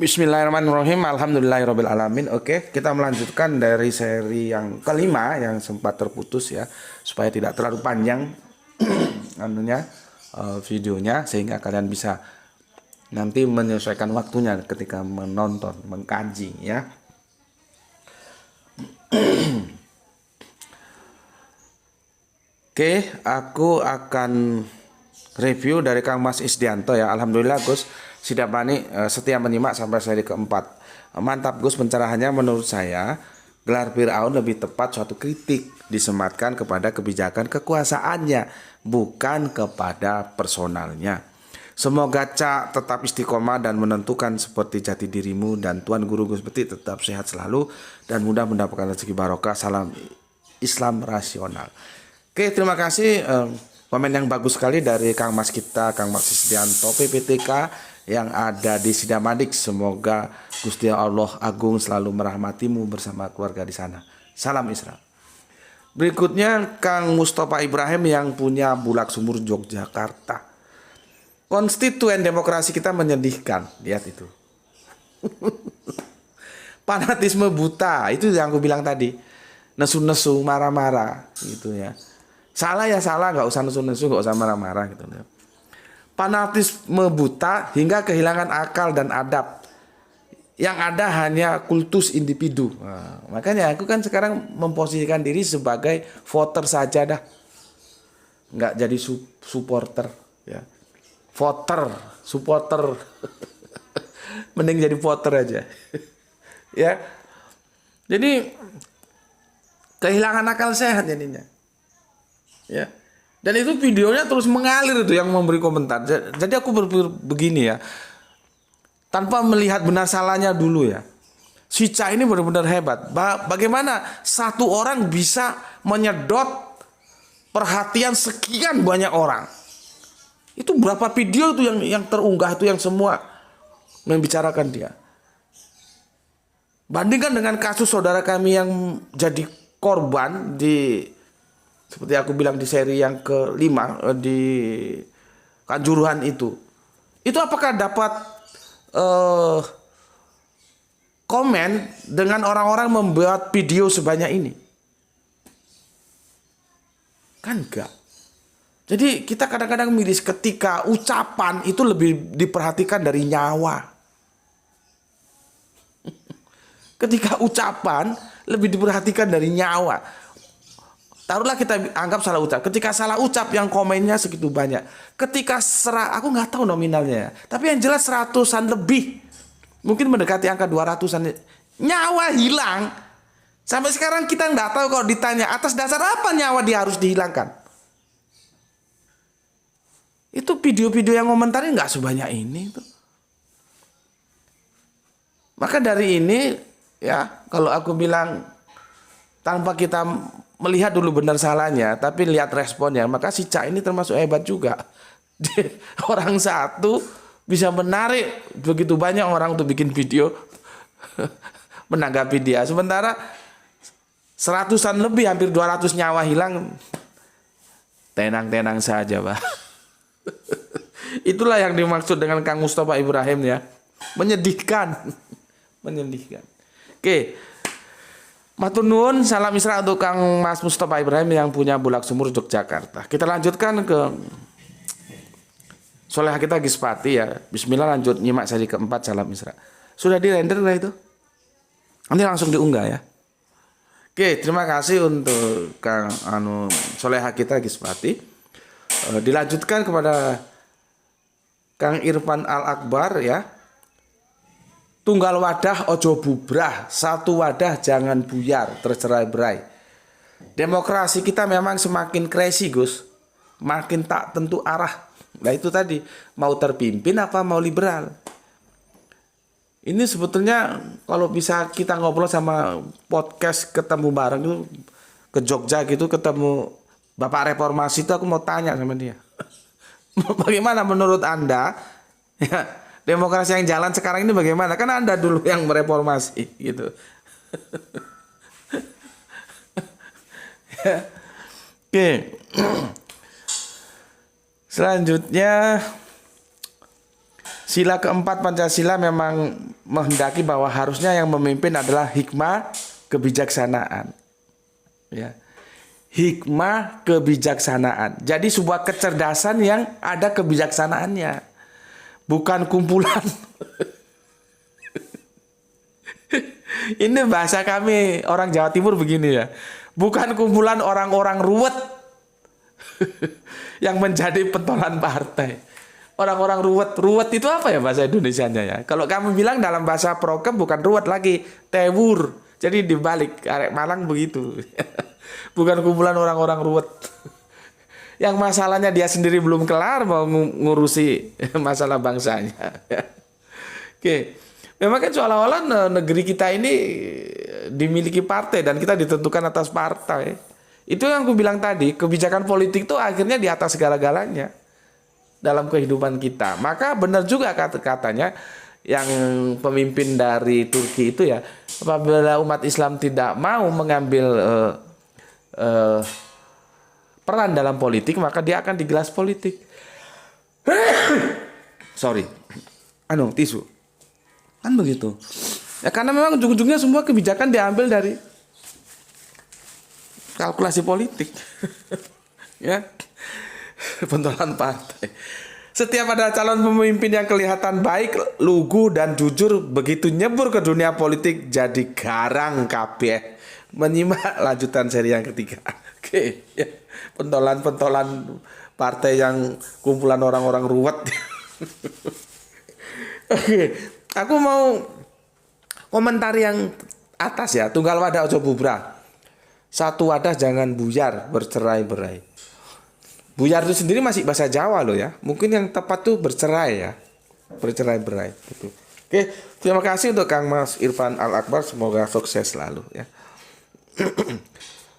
Bismillahirrahmanirrahim. Alhamdulillahirabbil alamin. Oke, kita melanjutkan dari seri yang kelima yang sempat terputus ya, supaya tidak terlalu panjang videonya, sehingga kalian bisa nanti menyesuaikan waktunya ketika menonton, mengkaji ya. Oke, aku akan review dari Kang Mas Isdianto ya. Alhamdulillah Gus Sidapani setia menyimak sampai seri keempat. Mantap Gus pencerahannya. Menurut saya gelar Fir'aun lebih tepat suatu kritik disematkan kepada kebijakan kekuasaannya, bukan kepada personalnya. Semoga Cak tetap istiqomah dan menentukan seperti jati dirimu, dan Tuan Guru Gus Beti tetap sehat selalu dan mudah mendapatkan rezeki barokah. Salam Islam rasional. Oke, terima kasih. Komen yang bagus sekali dari Kang Mas kita, Kang Mas Isdianto PPTK yang ada di Sidamadik. Semoga Gusti Allah Agung selalu merahmatimu bersama keluarga di sana. Salam Islam. Berikutnya Kang Mustafa Ibrahim yang punya Bulak Sumur Yogyakarta. Konstituen demokrasi kita menyedihkan. Lihat itu. Fanatisme buta, itu yang aku bilang tadi. Nesu-nesu, marah-marah gitu ya. Salah ya salah, nggak usah nesu-nesu, nggak usah marah-marah gitu. Fanatisme buta hingga kehilangan akal dan adab. Yang ada hanya kultus individu. Nah, makanya aku kan sekarang memposisikan diri sebagai voter saja dah. Nggak jadi supporter ya. Voter, supporter. Mending jadi voter aja. Ya. Jadi kehilangan akal sehat jadinya. Ya. Dan itu videonya terus mengalir itu yang memberi komentar. Jadi aku berpikir begini ya. Tanpa melihat benar salahnya dulu ya. Si Ca ini benar-benar hebat. Bagaimana satu orang bisa menyedot perhatian sekian banyak orang. Itu berapa video itu yang terunggah itu yang semua membicarakan dia. Bandingkan dengan kasus saudara kami yang jadi korban di, seperti aku bilang di seri yang kelima di Kanjuruhan itu apakah dapat komen dengan orang-orang membuat video sebanyak ini? Kan enggak. Jadi kita kadang-kadang miris ketika ucapan itu lebih diperhatikan dari nyawa. Ketika ucapan lebih diperhatikan dari nyawa. Taruhlah kita anggap salah ucap. Ketika salah ucap yang komennya segitu banyak. Ketika aku nggak tahu nominalnya ya. Tapi yang jelas seratusan lebih. Mungkin mendekati angka 200-an. Nyawa hilang. Sampai sekarang kita nggak tahu kalau ditanya atas dasar apa nyawa dia harus dihilangkan. Itu video-video yang komentarin nggak sebanyak ini. Maka dari ini ya kalau aku bilang tanpa kita melihat dulu benar salahnya, tapi lihat responnya, maka si Ca ini termasuk hebat juga. Orang satu bisa menarik begitu banyak orang untuk bikin video menanggapi dia. Sementara seratusan lebih, hampir 200 nyawa hilang, tenang-tenang saja, Pak. Itulah yang dimaksud dengan Kang Mustafa Ibrahim ya. Menyedihkan. Menyedihkan. Oke. Matur nuwun, salam Isra untuk Kang Mas Mustafa Ibrahim yang punya Bulak Sumur Yogyakarta. Kita lanjutkan ke Soleha kita Gispati ya. Bismillah, lanjut nyimak seri keempat, salam Isra. Sudah di render lah itu. Nanti langsung diunggah ya. Oke, terima kasih untuk Kang Soleha kita Gispati. Dilanjutkan kepada Kang Irfan Al-Akbar ya. Tunggal wadah ojo bubrah, satu wadah jangan buyar, tercerai-berai. Demokrasi kita memang semakin crazy Gus, makin tak tentu arah. Nah itu tadi, mau terpimpin apa mau liberal. Ini sebetulnya kalau bisa kita ngobrol sama podcast ketemu bareng itu ke Jogja gitu, ketemu Bapak Reformasi itu, aku mau tanya sama dia. Bagaimana menurut Anda ya, demokrasi yang jalan sekarang ini bagaimana? Kan Anda dulu yang mereformasi gitu. Oke. Selanjutnya Sila keempat Pancasila memang menghendaki bahwa harusnya yang memimpin adalah hikmah kebijaksanaan. Ya. Hikmah kebijaksanaan. Jadi sebuah kecerdasan yang ada kebijaksanaannya. Bukan kumpulan. Ini bahasa kami orang Jawa Timur begini ya. Bukan kumpulan orang-orang ruwet yang menjadi pentolan partai. Orang-orang ruwet itu apa ya bahasa Indonesianya ya? Kalau kamu bilang dalam bahasa prokem bukan ruwet lagi, tewur. Jadi dibalik, arek Malang begitu. Bukan kumpulan orang-orang ruwet. Yang masalahnya dia sendiri belum kelar mau ngurusi masalah bangsanya. Oke. Memang kan seolah-olah negeri kita ini dimiliki partai dan kita ditentukan atas partai. Itu yang aku bilang tadi, kebijakan politik itu akhirnya di atas segala-galanya dalam kehidupan kita. Maka benar juga katanya yang pemimpin dari Turki itu ya, apabila umat Islam tidak mau mengambil peran dalam politik, maka dia akan digelas politik. Sorry, tisu. Kan begitu. Ya karena memang ujung-ujungnya semua kebijakan diambil dari kalkulasi politik. Ya. Pentolan partai. Setiap ada calon pemimpin yang kelihatan baik, lugu dan jujur, begitu nyebur ke dunia politik jadi garang kabeh. Menyimak lanjutan seri yang ketiga. Oke, ya. Pentolan-pentolan partai yang kumpulan orang-orang ruwet. Oke, aku mau komentar yang atas ya. Tunggal wadah ojo bubrah. Satu wadah jangan buyar, bercerai-berai. Buyar itu sendiri masih bahasa Jawa loh ya. Mungkin yang tepat tuh bercerai ya. Bercerai-berai gitu. Oke, terima kasih untuk Kang Mas Irfan Al-Akbar, semoga sukses selalu ya.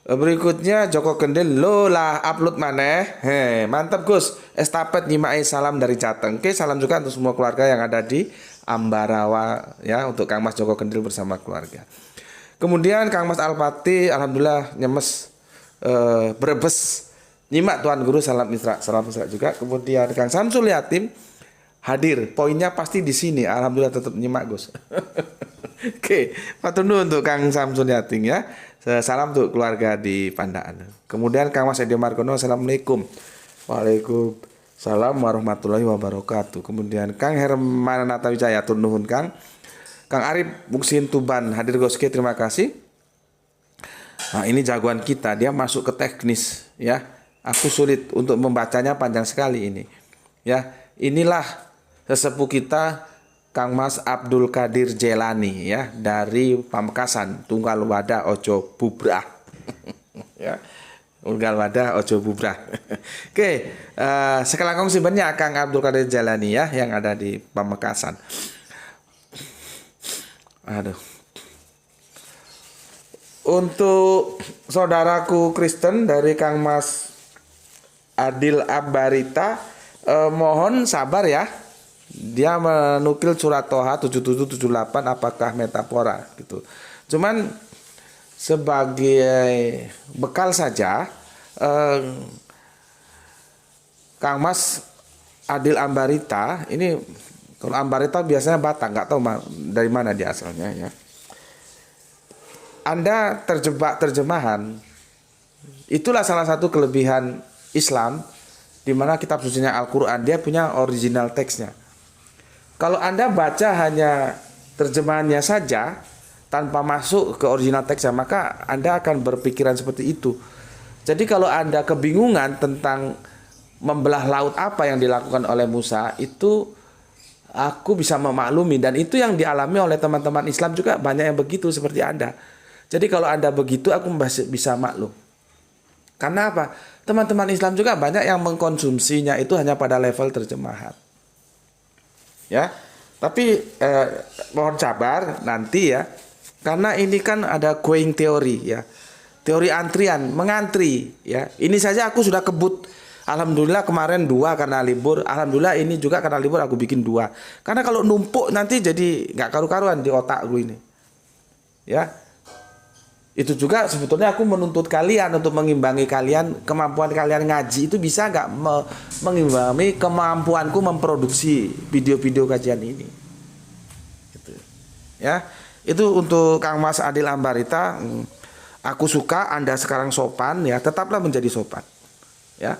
Berikutnya Joko Kendil, lo lah upload maneh. Mantap Gus. Estafet nyimai salam dari Jateng. Oke, salam juga untuk semua keluarga yang ada di Ambarawa ya, untuk Kang Mas Joko Kendil bersama keluarga. Kemudian Kang Mas Alpati, alhamdulillah nyemes Brebes. Nyimak Tuan Guru, salam Isra juga. Kemudian Kang Samsul Yatim hadir. Poinnya pasti di sini. Alhamdulillah tetap nyimak Gus. Oke, patunu untuk Kang Samsul Yatim ya. Salam untuk keluarga di Pandaan. Kemudian Kang Mas Edi Margono, assalamualaikum. Waalaikumsalam warahmatullahi wabarakatuh. Kemudian Kang Herman Natawijaya, nuhun Kang. Kang Arif Muksin Tuban hadir Goske, terima kasih. Nah, ini jagoan kita, dia masuk ke teknis ya. Aku sulit untuk membacanya, panjang sekali ini. Ya, inilah sesepuh kita Kang Mas Abdul Qadir Jelani ya, dari Pamekasan, Tunggal Wadah Ojo Bubrah. Ya. Tunggal Wadah Ojo Bubrah. Oke, sekelangkong simpennya Kang Abdul Qadir Jelani ya, yang ada di Pamekasan. Aduh. Untuk saudaraku Kristen dari Kang Mas Adil Abarita, mohon sabar ya. Dia menukil surat Toha 7778 apakah metafora gitu. Cuman sebagai bekal saja, Kang Mas Adil Ambarita ini, kalau Ambarita biasanya Batak, nggak tahu dari mana dia asalnya ya. Anda terjebak terjemahan. Itulah salah satu kelebihan Islam, di mana kitab sucinya Al-Quran dia punya original teksnya. Kalau Anda baca hanya terjemahannya saja tanpa masuk ke original teksnya, maka Anda akan berpikiran seperti itu. Jadi kalau Anda kebingungan tentang membelah laut apa yang dilakukan oleh Musa, itu aku bisa memaklumi, dan itu yang dialami oleh teman-teman Islam juga, banyak yang begitu seperti Anda. Jadi kalau Anda begitu, aku masih bisa maklum. Karena apa? Teman-teman Islam juga banyak yang mengkonsumsinya itu hanya pada level terjemahan. Ya, tapi mohon sabar nanti ya, karena ini kan ada going teori ya, teori antrian, mengantri ya. Ini saja aku sudah kebut. Alhamdulillah kemarin 2 karena libur. Alhamdulillah ini juga karena libur aku bikin 2. Karena kalau numpuk nanti jadi nggak karu-karuan di otak gue ini. Ya. Itu juga sebetulnya aku menuntut kalian untuk mengimbangi kalian, kemampuan kalian ngaji itu bisa nggak mengimbangi kemampuanku memproduksi video-video kajian ini. Gitu. Ya, itu untuk Kang Mas Adil Ambarita. Aku suka Anda sekarang sopan ya, tetaplah menjadi sopan. Ya.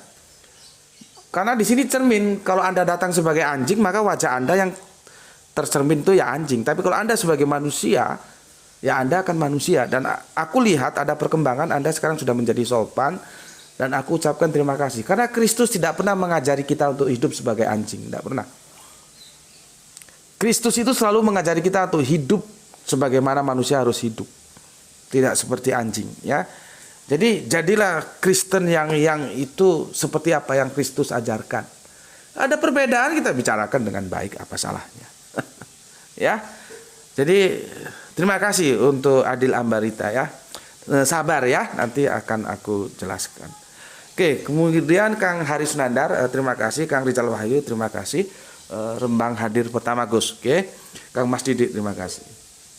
Karena di sini cermin, kalau Anda datang sebagai anjing maka wajah Anda yang tercermin itu ya anjing. Tapi kalau Anda sebagai manusia, ya Anda akan manusia. Dan aku lihat ada perkembangan Anda sekarang sudah menjadi sopan. Dan aku ucapkan terima kasih. Karena Kristus tidak pernah mengajari kita untuk hidup sebagai anjing. Tidak pernah. Kristus itu selalu mengajari kita untuk hidup sebagaimana manusia harus hidup. Tidak seperti anjing. Ya. Jadi jadilah Kristen yang itu seperti apa yang Kristus ajarkan. Ada perbedaan kita bicarakan dengan baik, apa salahnya. Ya. Jadi terima kasih untuk Adil Ambarita ya. Sabar ya, nanti akan aku jelaskan. Oke, kemudian Kang Haris Nandar, terima kasih. Kang Rizal Wahyu, terima kasih. Rembang hadir pertama Gus. Oke. Kang Mas Didik, terima kasih.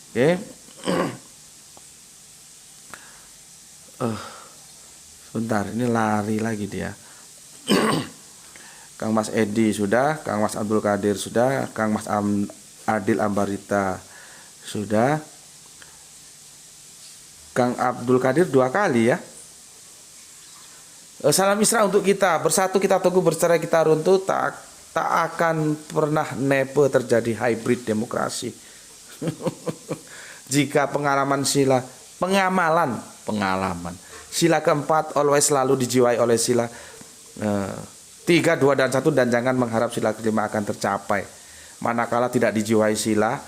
Oke. Sebentar, ini lari lagi dia. Kang Mas Edi sudah, Kang Mas Abdul Qadir sudah, Kang Mas Adil Ambarita sudah. Kang Abdul Qadir 2 kali ya. Salam Isra untuk kita. Bersatu kita teguh, bercerai kita runtuh. Tak akan pernah nepe terjadi hybrid demokrasi. Jika pengamalan sila keempat always selalu dijiwai oleh sila 3, 2, dan 1, dan jangan mengharap sila kelima akan tercapai manakala tidak dijiwai sila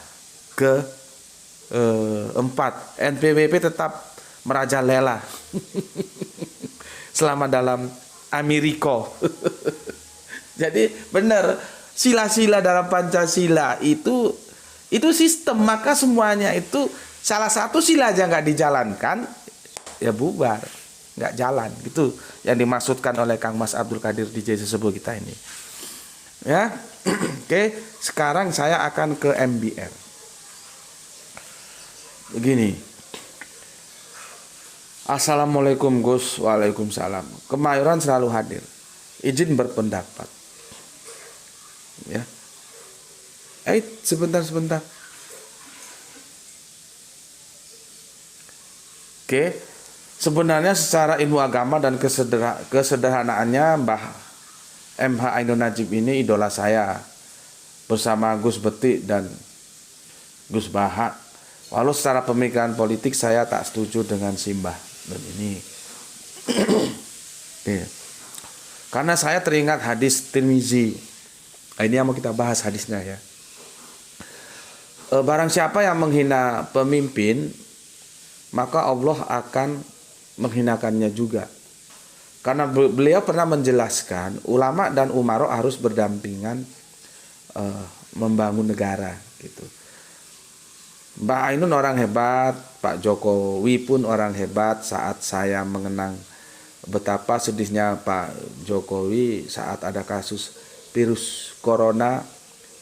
ke-4. NPWP tetap merajalela selama dalam Amerika. Jadi benar, sila-sila dalam Pancasila itu sistem, maka semuanya itu salah satu sila aja nggak dijalankan ya bubar, nggak jalan. Gitu yang dimaksudkan oleh Kang Mas Abdul Qadir DJ Sesepuh kita ini ya. Oke, sekarang saya akan ke MBR. Begini. Assalamualaikum Gus. Waalaikumsalam. Kemayoran selalu hadir, izin berpendapat ya. Sebentar. Oke, sebenarnya secara ilmu agama dan kesederhanaannya Mbah MH Ainun Najib ini idola saya bersama Gus Betik dan Gus Bahat. Walau secara pemikiran politik saya tak setuju dengan Simbah dan ini. Oke. Karena saya teringat hadis Tirmizi. Ini yang mau kita bahas hadisnya ya. Barang siapa yang menghina pemimpin, maka Allah akan menghinakannya juga. Karena beliau pernah menjelaskan ulama dan umaro harus berdampingan membangun negara gitu. Mbak Ainun orang hebat, Pak Jokowi pun orang hebat. Saat saya mengenang betapa sedihnya Pak Jokowi saat ada kasus virus corona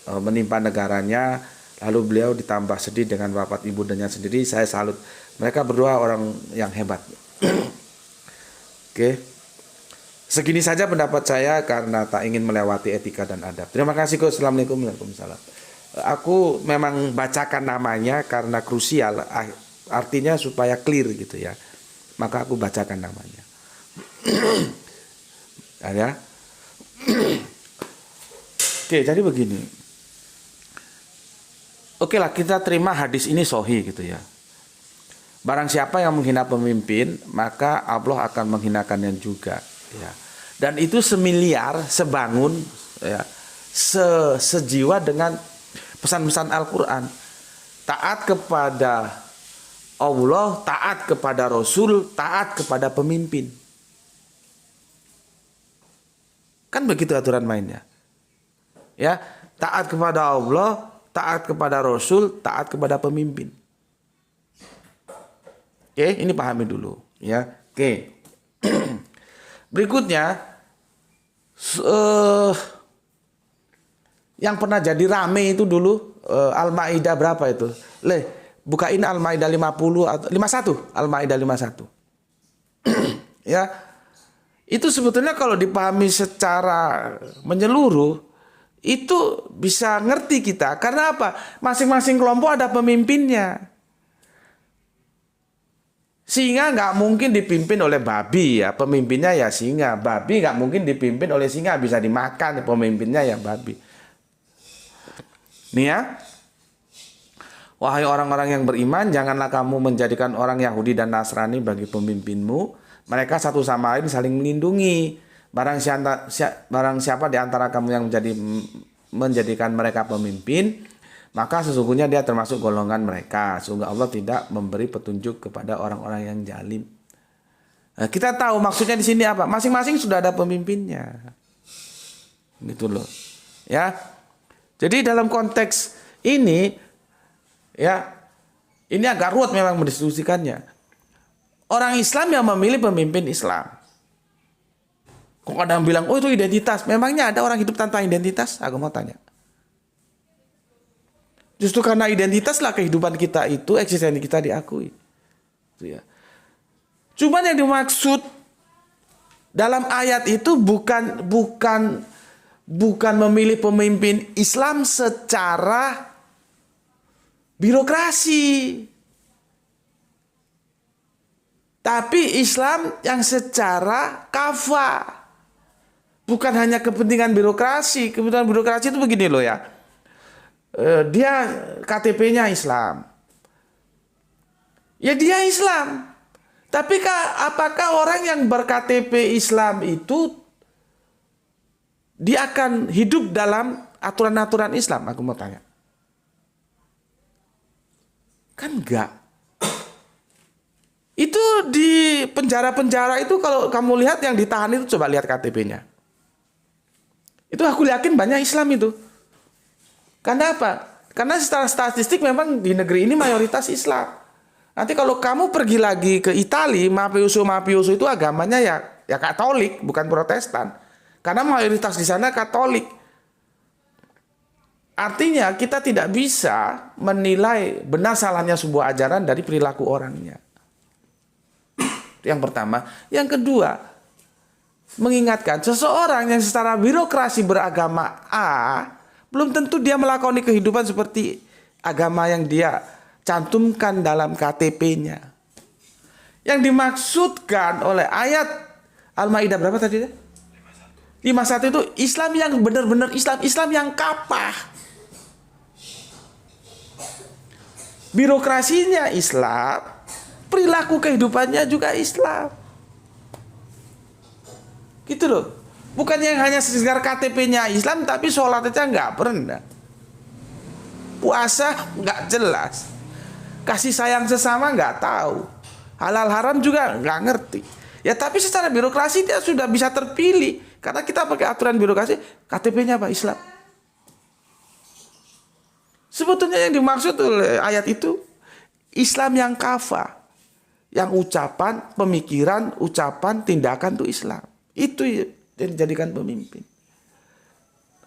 menimpa negaranya, lalu beliau ditambah sedih dengan wafat ibundanya sendiri. Saya salut. Mereka berdua orang yang hebat. Oke. Segini saja pendapat saya karena tak ingin melewati etika dan adab. Terima kasih Gus. Assalamualaikum warahmatullahi wabarakatuh. Aku memang bacakan namanya karena krusial, artinya supaya clear gitu ya. Maka aku bacakan namanya. Ya. Oke, jadi begini. Oke lah, kita terima hadis ini sahih gitu ya. Barang siapa yang menghina pemimpin, maka Allah akan menghinakannya juga ya. Dan itu semiliar, sebangun ya, sejiwa dengan pesan-pesan Al-Quran. Taat kepada Allah, taat kepada Rasul, taat kepada pemimpin. Kan begitu aturan mainnya. Ya, taat kepada Allah, taat kepada Rasul, taat kepada pemimpin. Oke, ini pahami dulu ya. Oke. Berikutnya yang pernah jadi rame itu dulu Al-Maidah berapa itu? bukain Al-Maidah 50 atau 51, Al-Maidah 51. Ya. Itu sebetulnya kalau dipahami secara menyeluruh itu bisa ngerti kita. Karena apa? Masing-masing kelompok ada pemimpinnya. Singa nggak mungkin dipimpin oleh babi ya, pemimpinnya ya singa. Babi nggak mungkin dipimpin oleh singa, bisa dimakan, pemimpinnya ya babi. Nih ya, wahai orang-orang yang beriman, janganlah kamu menjadikan orang Yahudi dan Nasrani bagi pemimpinmu. Mereka satu sama lain saling melindungi. Barang siapa di antara kamu yang menjadikan mereka pemimpin, maka sesungguhnya dia termasuk golongan mereka. Sungguh Allah tidak memberi petunjuk kepada orang-orang yang zalim. Nah, kita tahu maksudnya di sini apa? Masing-masing sudah ada pemimpinnya. Gitu loh. Ya. Jadi dalam konteks ini ya, ini agak ruwet memang mendiskusikannya. Orang Islam yang memilih pemimpin Islam. Kok ada yang bilang, oh itu identitas. Memangnya ada orang hidup tanpa identitas? Aku mau tanya. Justru karena identitaslah kehidupan kita itu, eksistensi kita diakui. Itu ya. Cuman yang dimaksud dalam ayat itu bukan memilih pemimpin Islam secara birokrasi. Tapi Islam yang secara kafah. Bukan hanya kepentingan birokrasi. Kepentingan birokrasi itu begini loh ya. Dia KTP-nya Islam. Ya dia Islam. Tapi apakah orang yang ber-KTP Islam itu dia akan hidup dalam aturan-aturan Islam? Aku mau tanya. Kan enggak. Itu di penjara-penjara itu kalau kamu lihat yang ditahan itu coba lihat KTP-nya. Itu aku yakin banyak Islam itu. Karena apa? Karena secara statistik memang di negeri ini mayoritas Islam. Nanti kalau kamu pergi lagi ke Italia, mafioso itu agamanya ya Katolik, bukan Protestan. Karena mayoritas di sana Katolik. Artinya kita tidak bisa menilai benar salahnya sebuah ajaran dari perilaku orangnya. Yang pertama. Yang kedua, mengingatkan seseorang yang secara birokrasi beragama A, belum tentu dia melakoni kehidupan seperti agama yang dia cantumkan dalam KTP-nya. Yang dimaksudkan oleh ayat Al-Maidah berapa tadi? 51 itu Islam yang benar-benar Islam yang kapah. Birokrasinya Islam, perilaku kehidupannya juga Islam. Gitu loh. Bukan yang hanya sekedar KTP-nya Islam tapi sholat aja nggak pernah. Puasa nggak jelas. Kasih sayang sesama nggak tahu. Halal haram juga nggak ngerti. Ya tapi secara birokrasi dia sudah bisa terpilih. Karena kita pakai aturan birokrasi, KTP-nya apa? Islam. Sebetulnya yang dimaksud oleh ayat itu Islam yang kafah. Yang ucapan, pemikiran, ucapan, tindakan itu Islam. Itu yang dijadikan pemimpin.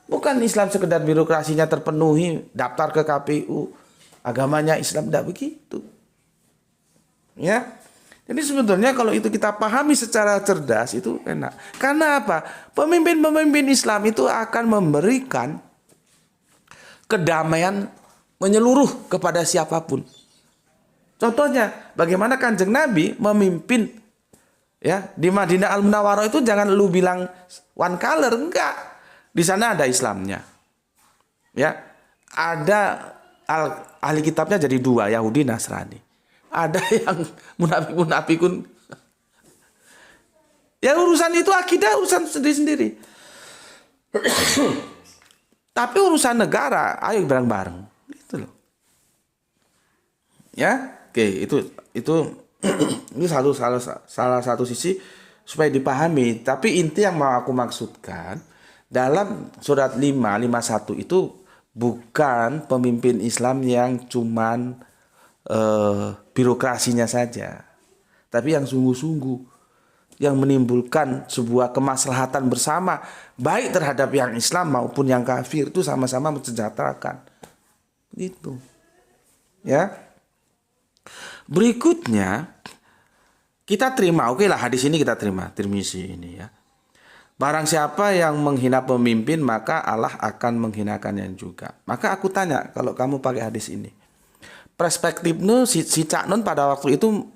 Bukan Islam sekedar birokrasinya terpenuhi, daftar ke KPU, agamanya Islam, tidak begitu. Ya. Jadi sebetulnya kalau itu kita pahami secara cerdas itu enak. Karena apa? Pemimpin-pemimpin Islam itu akan memberikan kedamaian menyeluruh kepada siapapun. Contohnya, bagaimana Kanjeng Nabi memimpin ya di Madinah Al-Munawwarah itu jangan lu bilang one color, enggak. Di sana ada Islamnya. Ya. Ada ahli kitabnya jadi dua, Yahudi Nasrani. Ada yang munafik-munafikun. Ya urusan itu akidah urusan sendiri-sendiri. Tapi urusan negara, ayo bareng-bareng. Gitu loh. Ya, oke, itu ini salah satu sisi supaya dipahami. Tapi inti yang mau aku maksudkan dalam surat 51 itu bukan pemimpin Islam yang cuman birokrasinya saja, tapi yang sungguh-sungguh, yang menimbulkan sebuah kemaslahatan bersama, baik terhadap yang Islam maupun yang kafir, itu sama-sama mensejahterakan. Itu, ya. Berikutnya, kita terima, oke lah hadis ini kita terima, Tirmizi ini ya. Barang siapa yang menghina pemimpin, maka Allah akan menghinakannya juga. Maka aku tanya, kalau kamu pakai hadis ini, perspektifmu si Cak Nun pada waktu itu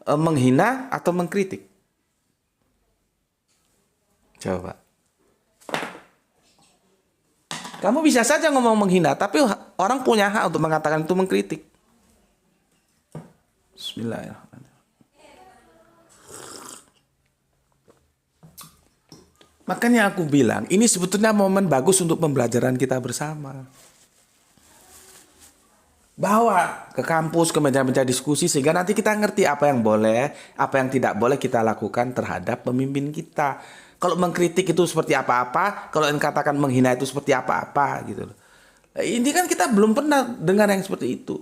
menghina atau mengkritik? Coba. Kamu bisa saja ngomong menghina, tapi orang punya hak untuk mengatakan itu mengkritik. Bismillahirrahmanirrahim. Makanya aku bilang, ini sebetulnya momen bagus untuk pembelajaran kita bersama. Bawa ke kampus, ke meja-meja diskusi, sehingga nanti kita ngerti apa yang boleh, apa yang tidak boleh kita lakukan terhadap pemimpin kita. Kalau mengkritik itu seperti apa-apa, kalau yang katakan menghina itu seperti apa-apa gitu loh. Ini kan kita belum pernah dengar yang seperti itu.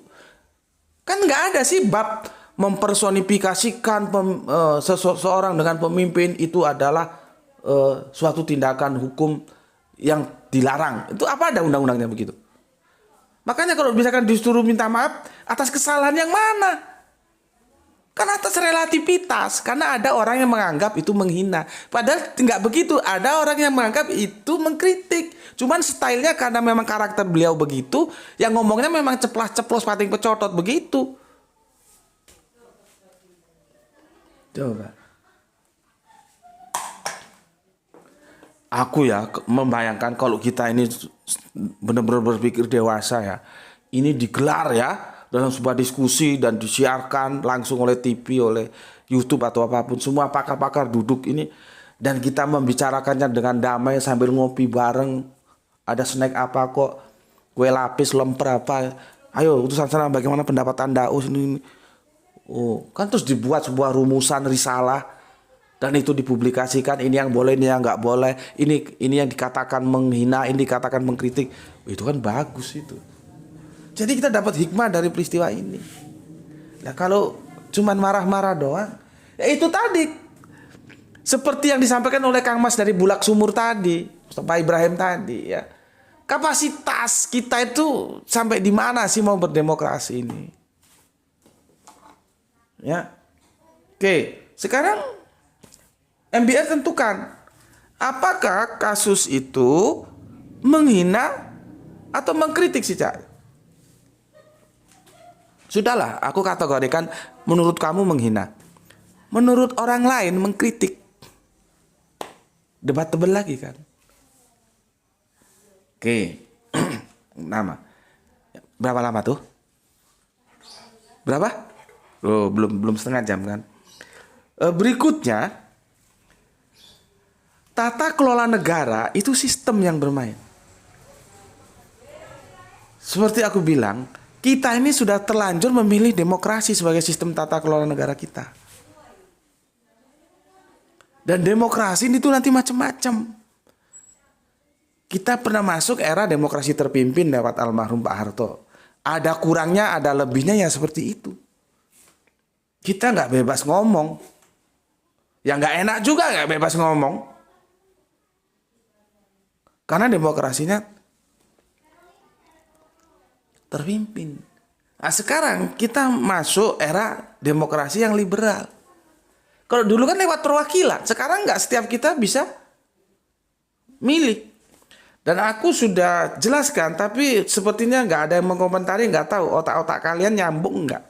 Kan nggak ada sih bab mempersonifikasikan seseorang dengan pemimpin itu adalah suatu tindakan hukum yang dilarang. Itu apa ada undang-undangnya begitu? Makanya kalau misalkan disuruh minta maaf atas kesalahan yang mana? Kan atas relativitas. Karena ada orang yang menganggap itu menghina. Padahal nggak begitu. Ada orang yang menganggap itu mengkritik. Cuman stylenya karena memang karakter beliau begitu, yang ngomongnya memang ceplas-ceplos pating pecotot begitu. Coba. Aku ya membayangkan kalau kita ini benar-benar berpikir dewasa ya. Ini digelar ya dalam sebuah diskusi dan disiarkan langsung oleh TV, oleh YouTube atau apapun. Semua pakar-pakar duduk ini dan kita membicarakannya dengan damai sambil ngopi bareng. Ada snack apa kok, kue lapis, lemper apa. Ayo utusan sana bagaimana pendapat Anda? Oh ini. Oh, kan terus dibuat sebuah rumusan risalah. Dan itu dipublikasikan, ini yang boleh, ini yang nggak boleh, ini yang dikatakan menghina, ini dikatakan mengkritik. Itu kan bagus itu. Jadi kita dapat hikmah dari peristiwa ini. Nah kalau cuman marah-marah doang, ya itu tadi. Seperti yang disampaikan oleh Kang Mas dari Bulak Sumur tadi, Pak Ibrahim tadi ya. Kapasitas kita itu sampai di mana sih mau berdemokrasi ini? Ya. Oke, sekarang MBR tentukan apakah kasus itu menghina atau mengkritik si Cak. Sudahlah, aku kategorikan menurut kamu menghina. Menurut orang lain mengkritik. Debatable lagi kan. Oke. Nama. Berapa lama tuh? Berapa? Oh, belum setengah jam kan. Berikutnya, tata kelola negara itu sistem yang bermain. Seperti aku bilang, kita ini sudah terlanjur memilih demokrasi sebagai sistem tata kelola negara kita. Dan demokrasi itu nanti macam-macam. Kita pernah masuk era demokrasi terpimpin lewat almarhum Pak Harto. Ada kurangnya, ada lebihnya ya seperti itu. Kita nggak bebas ngomong. Yang nggak enak juga nggak bebas ngomong. Karena demokrasinya terpimpin. Nah, sekarang kita masuk era demokrasi yang liberal. Kalau dulu kan lewat perwakilan, sekarang nggak setiap kita bisa milih. Dan aku sudah jelaskan, tapi sepertinya nggak ada yang mengomentari, nggak tahu otak-otak kalian nyambung nggak.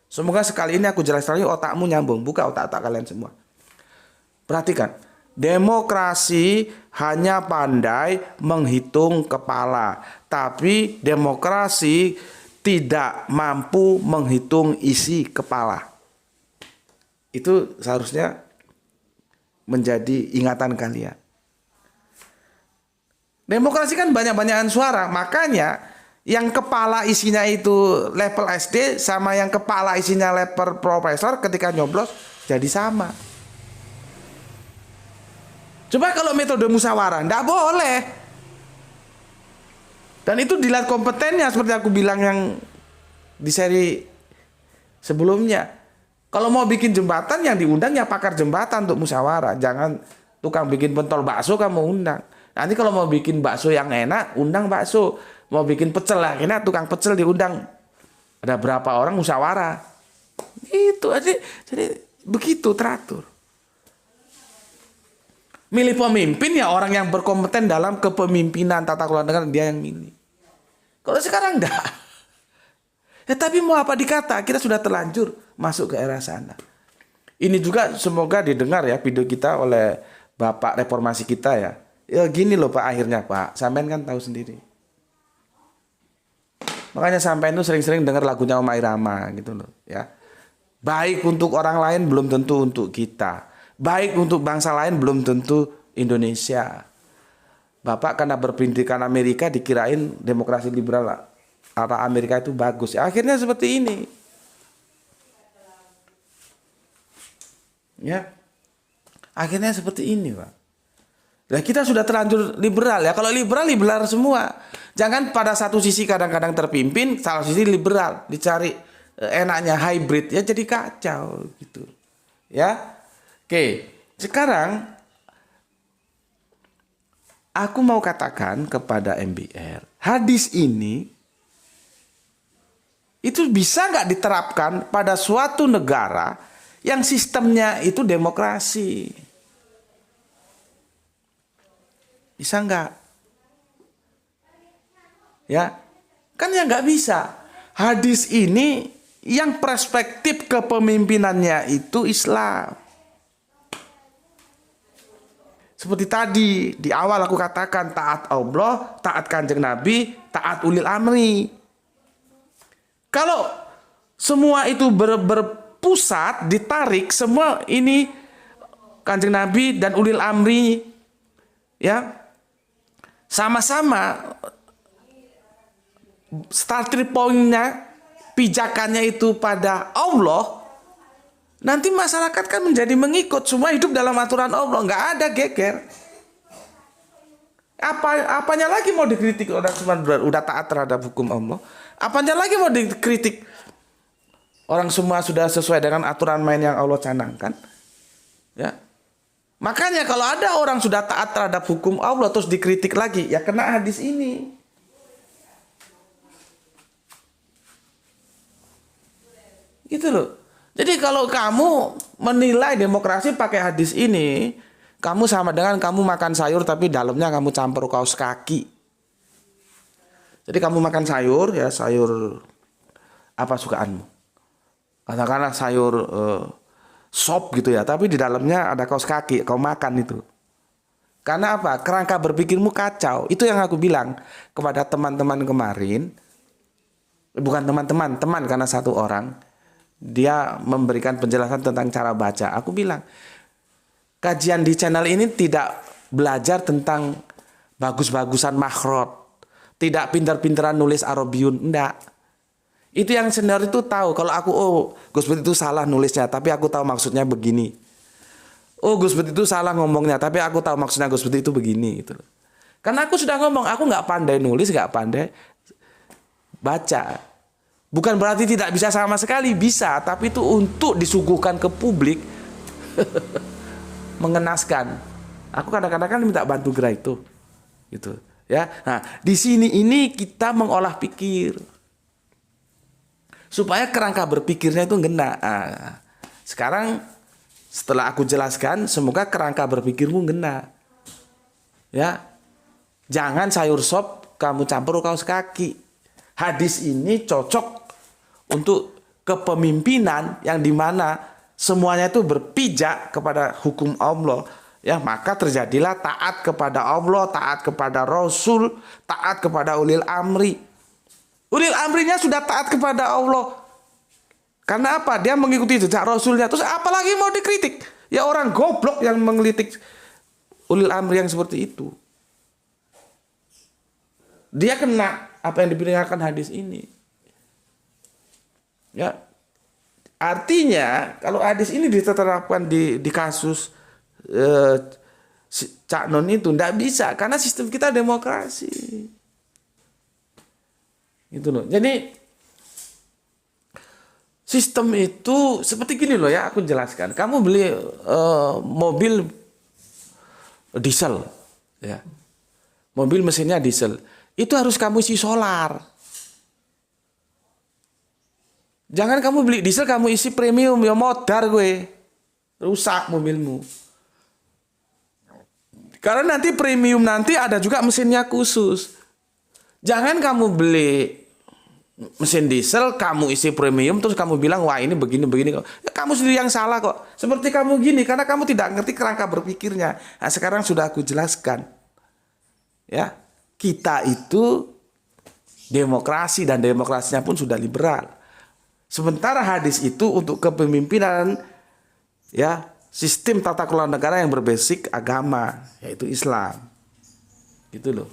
Semoga sekali ini aku jelaskan lagi otakmu nyambung, bukan otak-otak kalian semua. Perhatikan. Demokrasi hanya pandai menghitung kepala, tapi demokrasi tidak mampu menghitung isi kepala. Itu seharusnya menjadi ingatan kalian. Demokrasi kan banyak-banyakan suara, makanya yang kepala isinya itu level SD sama yang kepala isinya level profesor ketika nyoblos jadi sama. Coba kalau metode musyawarah, enggak boleh. Dan itu dilihat kompetennya seperti aku bilang yang di seri sebelumnya. Kalau mau bikin jembatan yang diundang ya pakar jembatan untuk musyawarah. Jangan tukang bikin pentol bakso kamu undang. Nanti kalau mau bikin bakso yang enak, undang bakso. Mau bikin pecel lah, enak tukang pecel diundang Ada berapa orang musyawarah. Itu aja. Jadi begitu teratur. Milih pemimpin ya orang yang berkompeten dalam kepemimpinan tata kelola negara, dia yang milih. Kalau sekarang enggak. Ya tapi mau apa dikata, kita sudah terlanjur masuk ke era sana. Ini juga semoga didengar ya video kita oleh Bapak reformasi kita ya. Ya gini loh Pak, akhirnya Pak, sampean kan tahu sendiri. Makanya sampean itu sering-sering dengar lagunya Oma Irama gitu loh ya. Baik untuk orang lain belum tentu untuk kita. Baik untuk bangsa lain belum tentu Indonesia. Bapak karena berpendidikan Amerika dikirain demokrasi liberal apa Amerika itu bagus. Ya, akhirnya seperti ini. Ya. Akhirnya seperti ini, Pak. Nah, kita sudah terlanjur liberal ya. Kalau liberal semua. Jangan pada satu sisi kadang-kadang terpimpin, salah sisi liberal, dicari enaknya hybrid ya jadi kacau gitu. Ya. Oke, sekarang aku mau katakan kepada MBR, hadis ini itu bisa nggak diterapkan pada suatu negara yang sistemnya itu demokrasi? Bisa nggak? Ya, kan ya nggak bisa. Hadis ini yang perspektif kepemimpinannya itu Islam. Seperti tadi di awal aku katakan taat Allah, taat Kanjeng Nabi, taat ulil amri. Kalau semua itu berpusat, ditarik semua ini Kanjeng Nabi dan ulil amri ya sama-sama starting point-nya pijakannya itu pada Allah. Nanti masyarakat kan menjadi mengikut, semua hidup dalam aturan Allah, nggak ada geger. Apanya lagi mau dikritik orang semua udah taat terhadap hukum Allah? Apanya lagi mau dikritik orang semua sudah sesuai dengan aturan main yang Allah canangkan? Ya, makanya kalau ada orang sudah taat terhadap hukum Allah terus dikritik lagi, ya kena hadis ini. Gitu loh. Jadi kalau kamu menilai demokrasi pakai hadis ini, kamu sama dengan kamu makan sayur tapi dalamnya kamu campur kaos kaki. Jadi kamu makan sayur ya sayur apa sukaanmu. Katakanlah sayur sop gitu ya, tapi di dalamnya ada kaos kaki, kau makan itu. Karena apa? Kerangka berpikirmu kacau. Itu yang aku bilang kepada teman-teman kemarin. Bukan teman karena satu orang. Dia memberikan penjelasan tentang cara baca. Aku bilang, kajian di channel ini tidak belajar tentang bagus-bagusan makhraj, tidak pintar-pintaran nulis Arabiun, enggak. Itu yang senior itu tahu. Kalau aku, Gus Bet itu salah nulisnya, tapi aku tahu maksudnya begini. Gus Bet itu salah ngomongnya, tapi aku tahu maksudnya Gus Bet itu begini. Gitu. Karena aku sudah ngomong, aku nggak pandai nulis, nggak pandai baca. Bukan berarti tidak bisa sama sekali, bisa. Tapi itu untuk disuguhkan ke publik. Mengenaskan. Aku kadang-kadang kan minta bantu gerak itu. Gitu. Ya. Nah, di sini ini kita mengolah pikir. Supaya kerangka berpikirnya itu ngena. Nah, sekarang setelah aku jelaskan, semoga kerangka berpikirmu ngena. Ya. Jangan sayur sop kamu campur kaos kaki. Hadis ini cocok untuk kepemimpinan yang dimana semuanya itu berpijak kepada hukum Allah, ya maka terjadilah taat kepada Allah, taat kepada Rasul, taat kepada ulil amri. Ulil amrinya sudah taat kepada Allah. Karena apa? Dia mengikuti jejak Rasulnya. Terus apalagi mau dikritik? Ya orang goblok yang menggelitik ulil amri yang seperti itu. Dia kena apa yang diperingatkan hadis ini. Ya, artinya kalau hadis ini diterapkan di kasus Cak Non itu tidak bisa karena sistem kita demokrasi. Gitu loh. Jadi sistem itu seperti gini loh ya, aku jelaskan. Kamu beli mobil diesel, ya, mobil mesinnya diesel, itu harus kamu isi solar. Jangan kamu beli diesel kamu isi premium ya modar gue. Rusak mobilmu. Karena nanti premium nanti ada juga mesinnya khusus. Jangan kamu beli mesin diesel, kamu isi premium, terus kamu bilang, wah ini begini-begini. Ya, kamu sendiri yang salah kok. Seperti kamu gini, karena kamu tidak ngerti kerangka berpikirnya. Nah, sekarang sudah aku jelaskan. Ya, kita itu demokrasi dan demokrasinya pun sudah liberal. Sementara hadis itu untuk kepemimpinan, ya, sistem tata kelola negara yang berbasis agama, yaitu Islam. Gitu loh.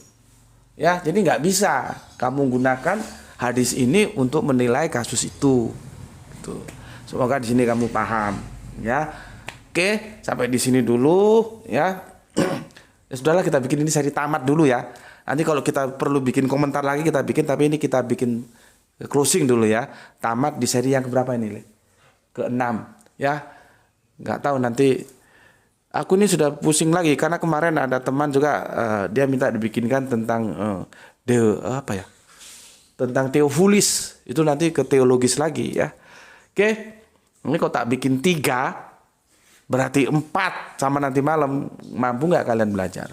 Ya, jadi nggak bisa kamu gunakan hadis ini untuk menilai kasus itu. Gitu. Semoga di sini kamu paham, ya. Oke, sampai di sini dulu, ya. Ya sudahlah, kita bikin ini seri tamat dulu ya. Nanti kalau kita perlu bikin komentar lagi kita bikin, tapi ini kita bikin closing dulu ya. Tamat di seri yang keberapa ini, Le? Ke-6, ya. Nggak tahu nanti. Aku ini sudah pusing lagi karena kemarin ada teman juga dia minta dibikinkan tentang tentang teofulis, itu nanti ke teologis lagi ya. Oke, ini kok tak bikin 3 berarti 4 sama nanti malam, mampu nggak kalian belajar?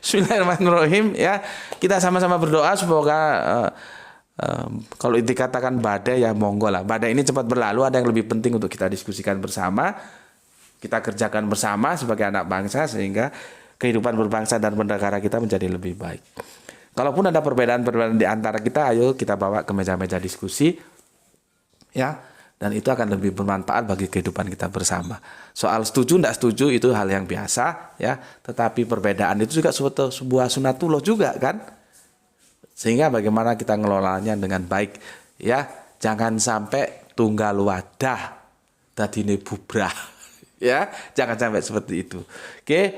Bismillahirrahmanirrahim ya. Kita sama-sama berdoa semoga kalau dikatakan badai ya monggo lah. Badai ini cepat berlalu, ada yang lebih penting untuk kita diskusikan bersama. Kita kerjakan bersama sebagai anak bangsa sehingga kehidupan berbangsa dan bernegara kita menjadi lebih baik. Kalaupun ada perbedaan-perbedaan di antara kita, ayo kita bawa ke meja-meja diskusi, ya, dan itu akan lebih bermanfaat bagi kehidupan kita bersama. Soal setuju tidak setuju itu hal yang biasa, ya, tetapi perbedaan itu juga sebuah sunatullah juga kan, sehingga bagaimana kita ngelolanya dengan baik, ya, jangan sampai tunggal wadah tadine bubrah. Ya, jangan sampai seperti itu. Oke,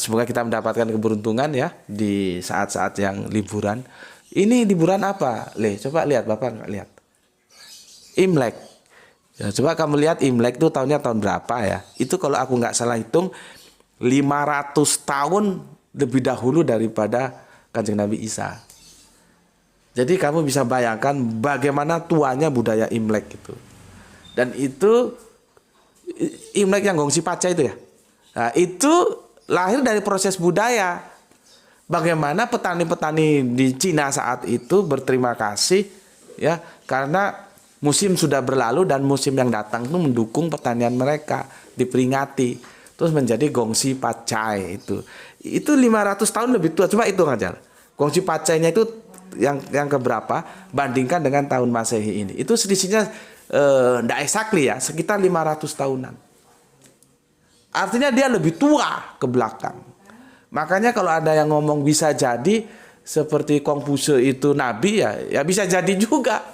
semoga kita mendapatkan keberuntungan ya di saat-saat yang liburan. Ini liburan apa, Le? Coba lihat, Bapak nggak lihat. Imlek. Ya, coba kamu lihat Imlek itu tahunnya tahun berapa ya? Itu kalau aku nggak salah hitung 500 tahun lebih dahulu daripada Kanjeng Nabi Isa. Jadi kamu bisa bayangkan bagaimana tuanya budaya Imlek itu. Dan itu Imlek yang gongsi paca itu ya. Nah, itu lahir dari proses budaya. Bagaimana petani-petani di Cina saat itu berterima kasih ya karena musim sudah berlalu dan musim yang datang itu mendukung pertanian mereka, diperingati. Terus menjadi gongsi pacai itu. Itu 500 tahun lebih tua. Coba hitung aja. Gongsi pacainya itu yang keberapa bandingkan dengan tahun Masehi ini. Itu selisihnya tidak exactly ya, sekitar 500 tahunan. Artinya dia lebih tua ke belakang. Makanya kalau ada yang ngomong bisa jadi seperti Konghucu itu nabi ya bisa jadi juga.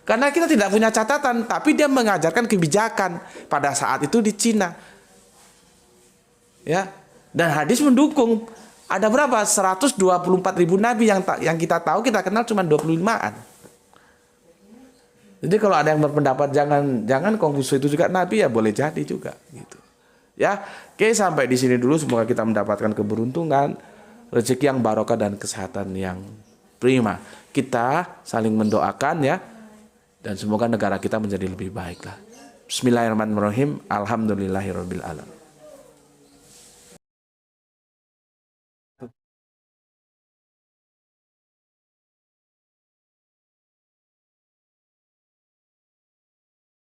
Karena kita tidak punya catatan, tapi dia mengajarkan kebijakan pada saat itu di Cina. Ya, dan hadis mendukung. Ada berapa? 124.000 nabi yang kita tahu, kita kenal cuma 25-an. Jadi kalau ada yang berpendapat jangan Konghucu itu juga nabi ya boleh jadi juga gitu. Ya, oke, sampai di sini dulu, semoga kita mendapatkan keberuntungan, rezeki yang barokah dan kesehatan yang prima. Kita saling mendoakan ya, dan semoga negara kita menjadi lebih baik lah. Bismillahirrahmanirrahim. Alhamdulillahirabbil alamin.